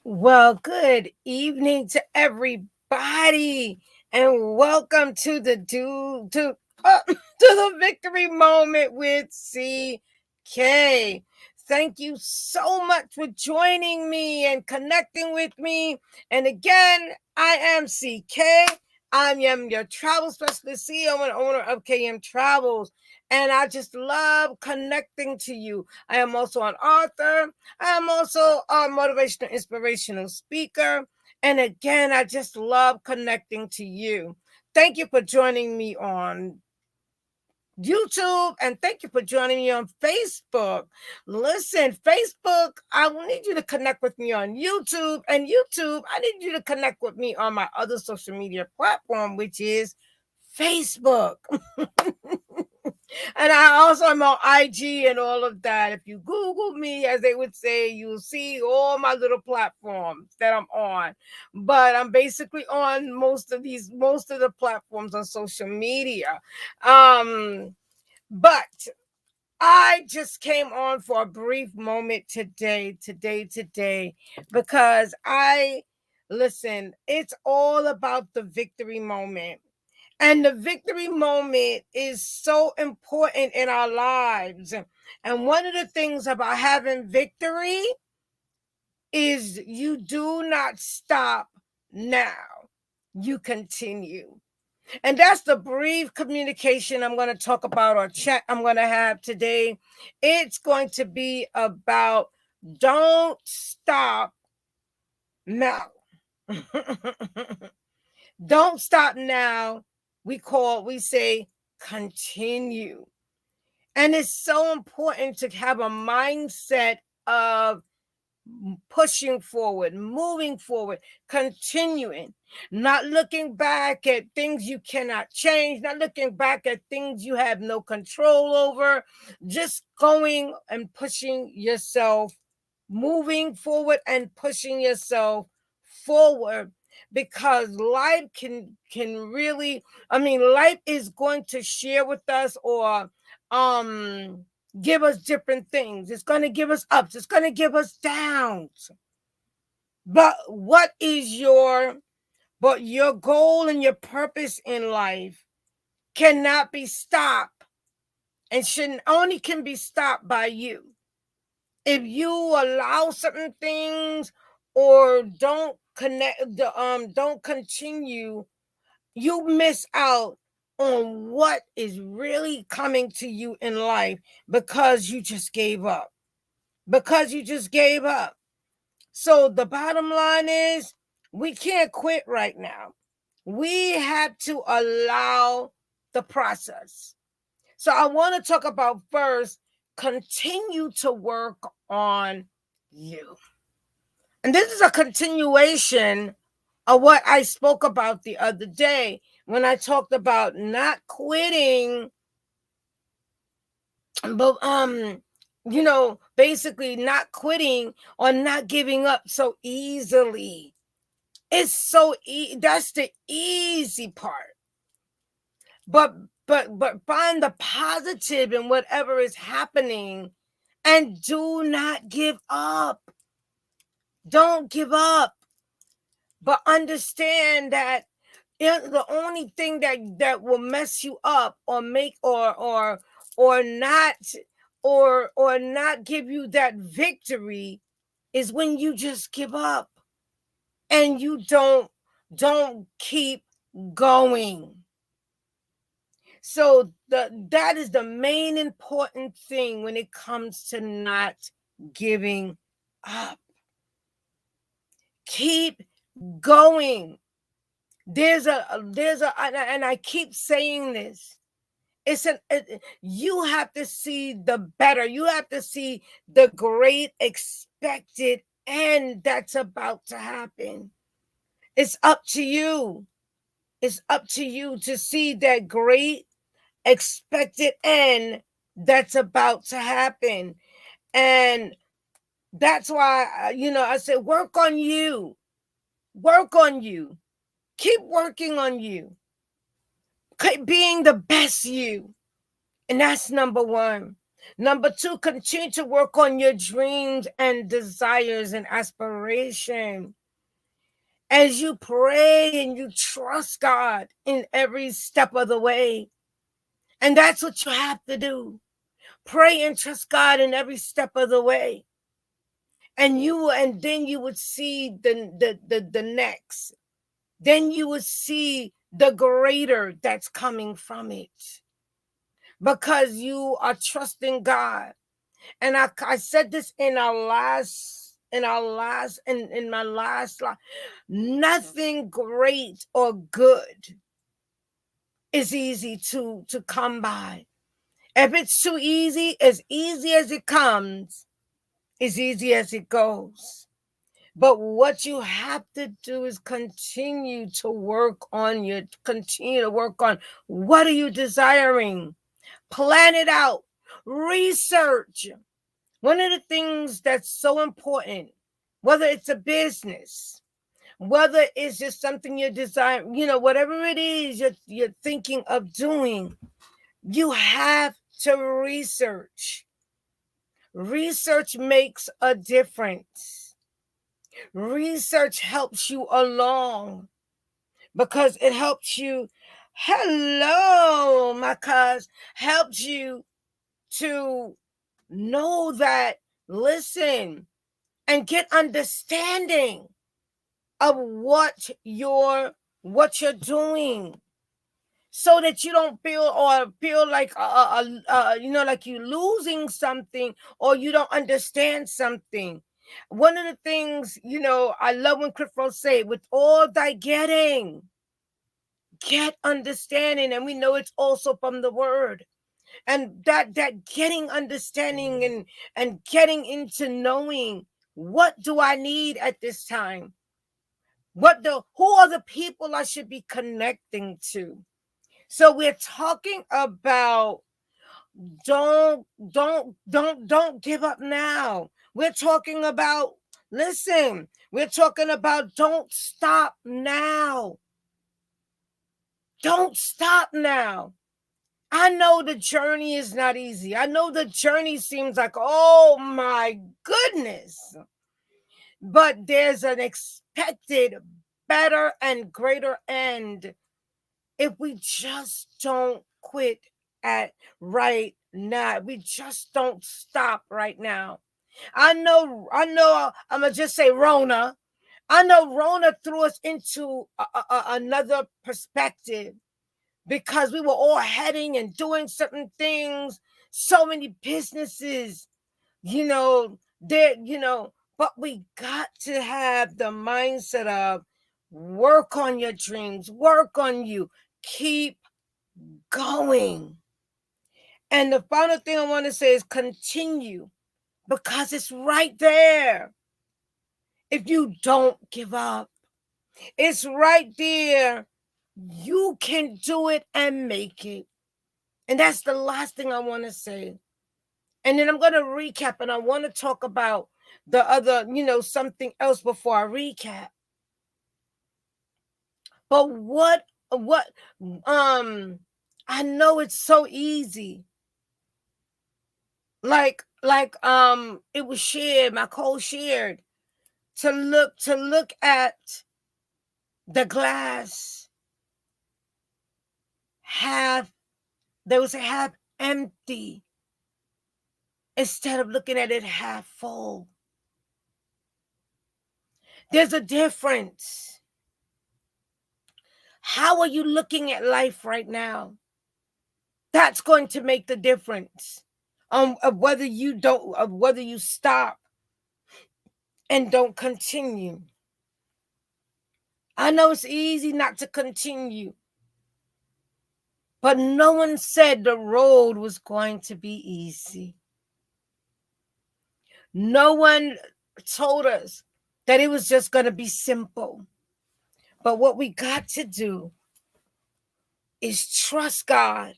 Well, good evening to everybody, and welcome to the to the victory moment with CK. Thank you so much for joining me and connecting with me. And again, I am CK. I am your travel specialist, CEO and owner of KM Travels, and I just love connecting to you. I am also an author. I'm also a motivational, inspirational speaker. And again, I just love connecting to you. Thank you for joining me on YouTube, and thank you for joining me on Facebook. Listen, Facebook, I need you to connect with me on YouTube, and YouTube, I need you to connect with me on my other social media platform, which is Facebook. And I also am on IG and all of that. If you Google me, as they would say, you'll see all my little platforms that I'm on. But I'm basically on most of the platforms on social media. But I just came on for a brief moment today, because listen, it's all about the victory moment. And the victory moment is so important in our lives. And one of the things about having victory is you do not stop now, you continue. And that's the brief communication I'm going to talk about, or chat I'm going to have today. It's going to be about don't stop now. Don't stop now. We say continue. And it's so important to have a mindset of pushing forward, moving forward, continuing, not looking back at things you cannot change, not looking back at things you have no control over, just going and pushing yourself, moving forward and pushing yourself forward, because life can really, life is going to share with us, or um give us different things. It's going to give us ups, it's going to give us downs. But your goal and your purpose in life cannot be stopped, and shouldn't only can be stopped by you. If you allow certain things, or don't continue, you miss out on what is really coming to you in life, because you just gave up. So the bottom line is, we can't quit right now. We have to allow the process. So I want to talk about first, continue to work on you. And this is a continuation of what I spoke about the other day when I talked about not quitting, but basically not quitting or not giving up so easily. It's that's the easy part. But find the positive in whatever is happening, and do not give up. Don't give up. But understand that the only thing that will mess you up, or make or not or not give you that victory, is when you just give up and you don't keep going. So that is the main important thing when it comes to not giving up. Keep going. And I keep saying this. You have to see the better. You have to see the great expected end that's about to happen. It's up to you. It's up to you to see that great expected end that's about to happen. And that's why, I said, work on you. Work on you. Keep working on you. Keep being the best you. And that's number one. Number two, continue to work on your dreams and desires and aspiration. As you pray and you trust God in every step of the way. And that's what you have to do. Pray and trust God in every step of the way. And then you would see the next. Then you would see the greater that's coming from it. Because you are trusting God. And I said this in my last life. Nothing great or good is easy to come by. If it's too easy as it comes, as easy as it goes. But what you have to do is continue to work on what are you desiring? Plan it out. Research. One of the things that's so important, whether it's a business, whether it's just something you're desiring, whatever it is you're thinking of doing, you have to research. Research makes a difference. Research helps you along because it helps you. Hello, my cuz, helps you to know that, listen, and get understanding of what you're doing, so that you don't feel like like you're losing something or you don't understand something. One of the things, I love when Creflo say, with all thy getting, get understanding. And we know it's also from the word. And that getting understanding and getting into knowing, what do I need at this time? Who are the people I should be connecting to? So we're talking about don't give up now. We're talking about, listen, we're talking about don't stop now. Don't stop now. I know the journey is not easy. I know the journey seems like, oh my goodness. But there's an expected better and greater end if we just don't quit at right now. We just don't stop right now. I know, I'm going to just say Rona. I know Rona threw us into another perspective, because we were all heading and doing certain things, so many businesses, but we got to have the mindset of work on your dreams, work on you, keep going. And the final thing I want to say is continue, because it's right there. If you don't give up, it's right there. You can do it and make it. And that's the last thing I want to say. And then I'm going to recap, and I want to talk about the other, something else before I recap. But I know it's so easy. Like it was shared, my co shared, to look at the glass half, there was a half empty, instead of looking at it half full. There's a difference. How are you looking at life right now? That's going to make the difference of whether you stop and don't continue. I know it's easy not to continue, but no one said the road was going to be easy. No one told us that it was just going to be simple. But what we got to do is trust God.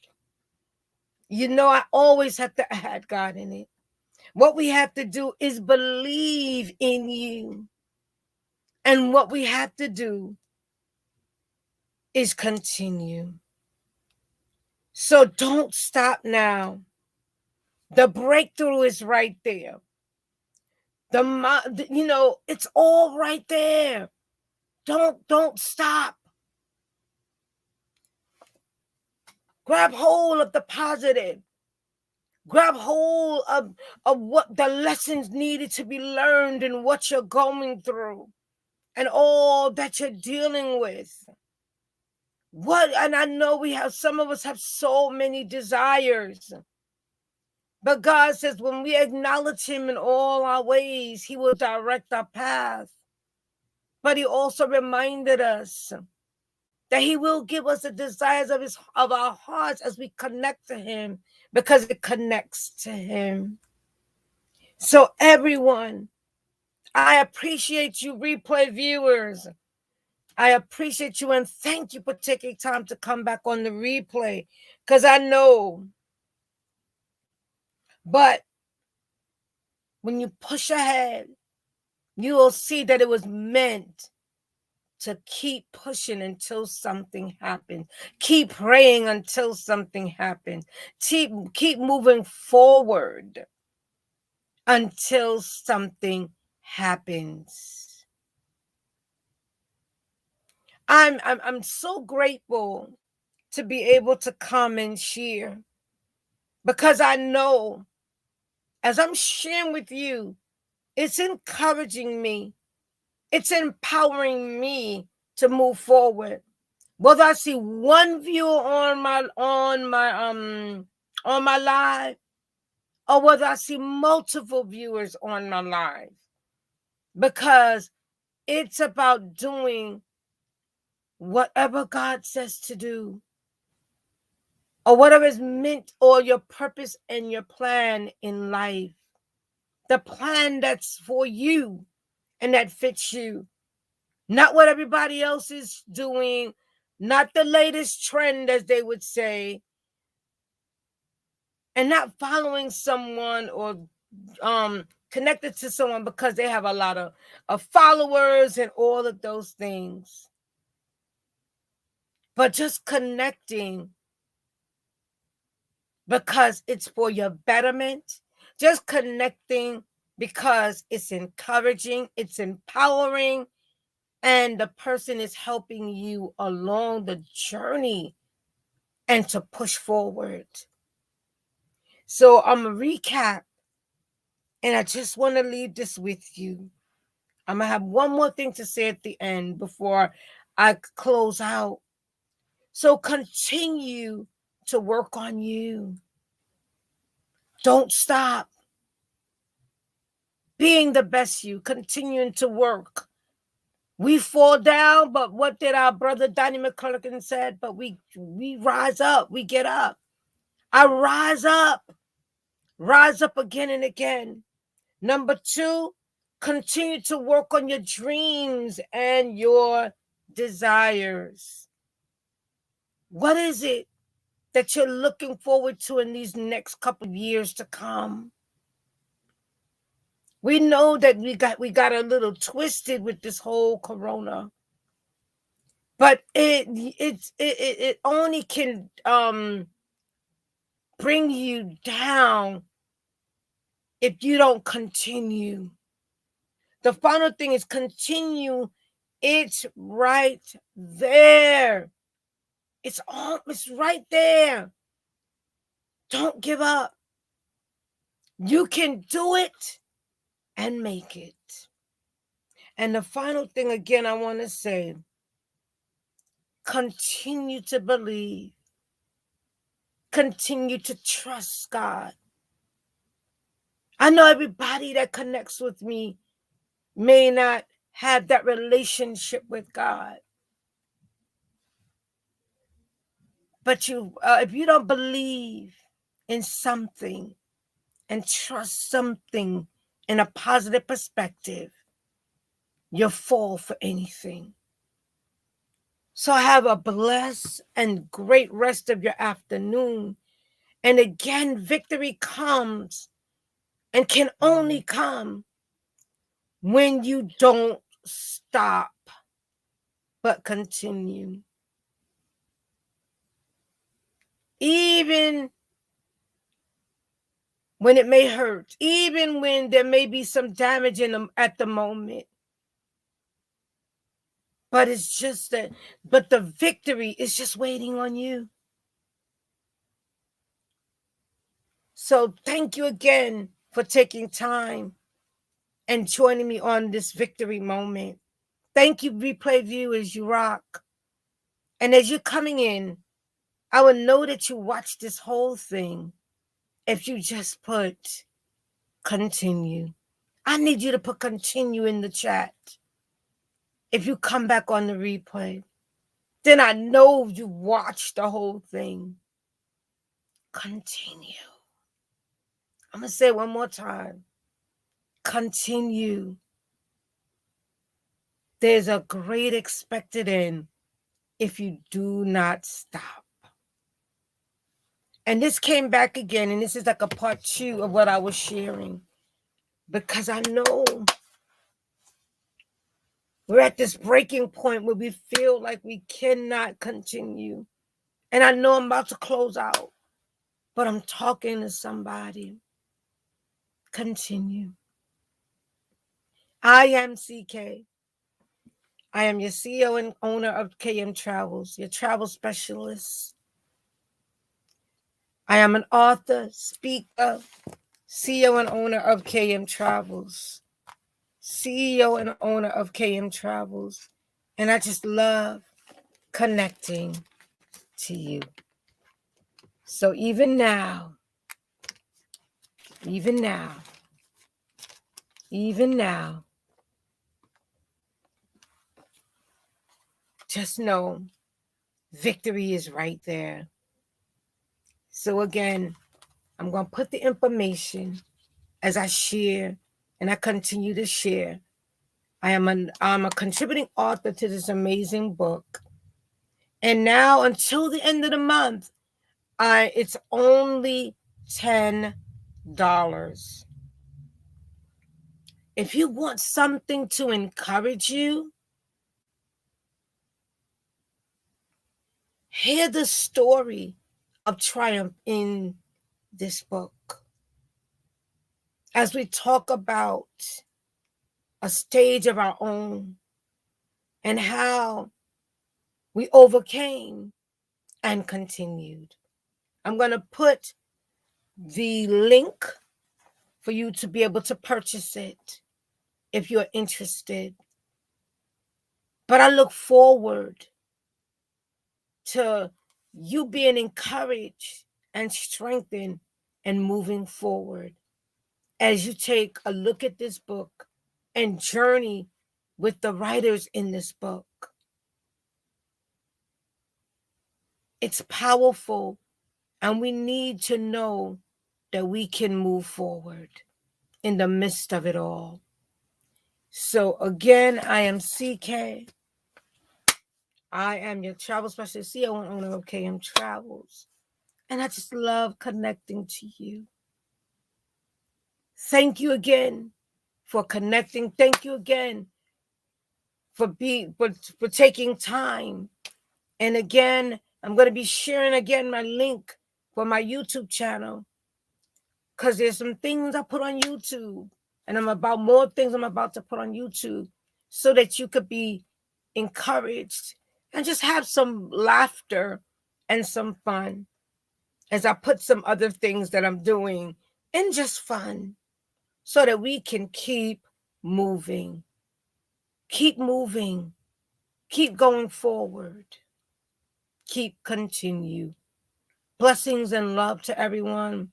I always have to add God in it. What we have to do is believe in you. And what we have to do is continue. So don't stop now. The breakthrough is right there. It's all right there. Don't stop. Grab hold of the positive. Grab hold of what the lessons needed to be learned and what you're going through and all that you're dealing with. And I know some of us have so many desires. But God says when we acknowledge him in all our ways, he will direct our path. But he also reminded us that he will give us the desires of our hearts as we connect to him, because it connects to him. So everyone, I appreciate you, replay viewers. I appreciate you and thank you for taking time to come back on the replay, because I know. But when you push ahead, you will see that it was meant to keep pushing until something happens. Keep praying until something happens. Keep moving forward until something happens. I'm so grateful to be able to come and share, because I know as I'm sharing with you, it's encouraging me. It's empowering me to move forward. Whether I see one viewer on my live, or whether I see multiple viewers on my live, because it's about doing whatever God says to do, or whatever is meant, or your purpose and your plan in life. The plan that's for you and that fits you. Not what everybody else is doing, not the latest trend, as they would say, and not following someone or connected to someone because they have a lot of followers and all of those things. But just connecting because it's for your betterment. Just connecting because it's encouraging, it's empowering, and the person is helping you along the journey and to push forward. So I'm going to recap, and I just want to leave this with you. I'm going to have one more thing to say at the end before I close out. So continue to work on you. Don't stop being the best you, continuing to work. We fall down, but what did our brother Donnie McClurkin said? But we rise up, we get up. I rise up again and again. Number 2, continue to work on your dreams and your desires. What is it that you're looking forward to in these next couple of years to come? We know that we got a little twisted with this whole corona, but it only can bring you down if you don't continue. The final thing is continue. It's right there. It's right there. Don't give up. You can do it and make it. And the final thing, again, I want to say, continue to believe. Continue to trust God. I know everybody that connects with me may not have that relationship with God. But if you don't believe in something and trust something in a positive perspective, you'll fall for anything. So have a blessed and great rest of your afternoon. And again, victory comes and can only come when you don't stop, but continue. Even when it may hurt, even when there may be some damage in them at the moment. But it's just that, but the victory is just waiting on you. So thank you again for taking time and joining me on this victory moment. Thank you, replay viewers. You rock. And as you're coming in, I will know that you watched this whole thing if you just put continue. I need you to put continue in the chat. If you come back on the replay, then I know you watched the whole thing. Continue. I'm going to say it one more time. Continue. There's a great expected end if you do not stop. And this came back again, and this is like a part 2 of what I was sharing, because I know we're at this breaking point where we feel like we cannot continue. And I know I'm about to close out, but I'm talking to somebody. Continue. I am CK. I am your CEO and owner of KM Travels, your travel specialist. I am an author, speaker, CEO and owner of KM Travels. CEO and owner of KM Travels. And I just love connecting to you. So even now, just know victory is right there. So again, I'm going to put the information as I share and I continue to share. I'm a contributing author to this amazing book. And now until the end of the month, it's only $10. If you want something to encourage you, hear the story of triumph in this book. As we talk about a stage of our own and how we overcame and continued. I'm going to put the link for you to be able to purchase it if you're interested. But I look forward to you being encouraged and strengthened and moving forward as you take a look at this book and journey with the writers in this book. It's powerful, and we need to know that we can move forward in the midst of it all. So again, I am CK. I am your travel specialist, CEO and owner of KM Travels. And I just love connecting to you. Thank you again for connecting. Thank you again for taking time. And again, I'm going to be sharing again my link for my YouTube channel, because there's some things I put on YouTube, and more things I'm about to put on YouTube, so that you could be encouraged and just have some laughter and some fun as I put some other things that I'm doing in just fun, so that we can keep moving, keep going forward, continue. Blessings and love to everyone.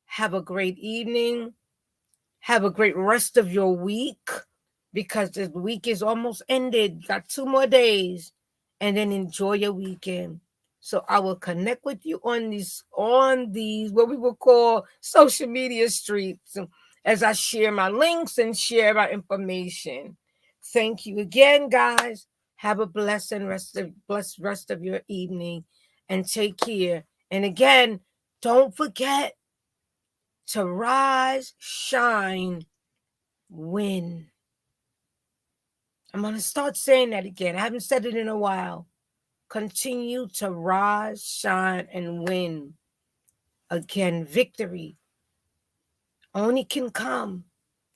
Have a great evening. Have a great rest of your week, because the week is almost ended. Got 2 more days, and then enjoy your weekend. So I will connect with you on these what we will call social media streets, as I share my links and share my information. Thank you again, guys. Have a blessed rest of your evening, and take care. And again, don't forget to rise, shine, win. I'm going to start saying that again. I haven't said it in a while. Continue to rise, shine, and win. Again, victory only can come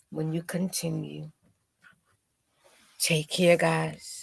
when you continue. Take care, guys.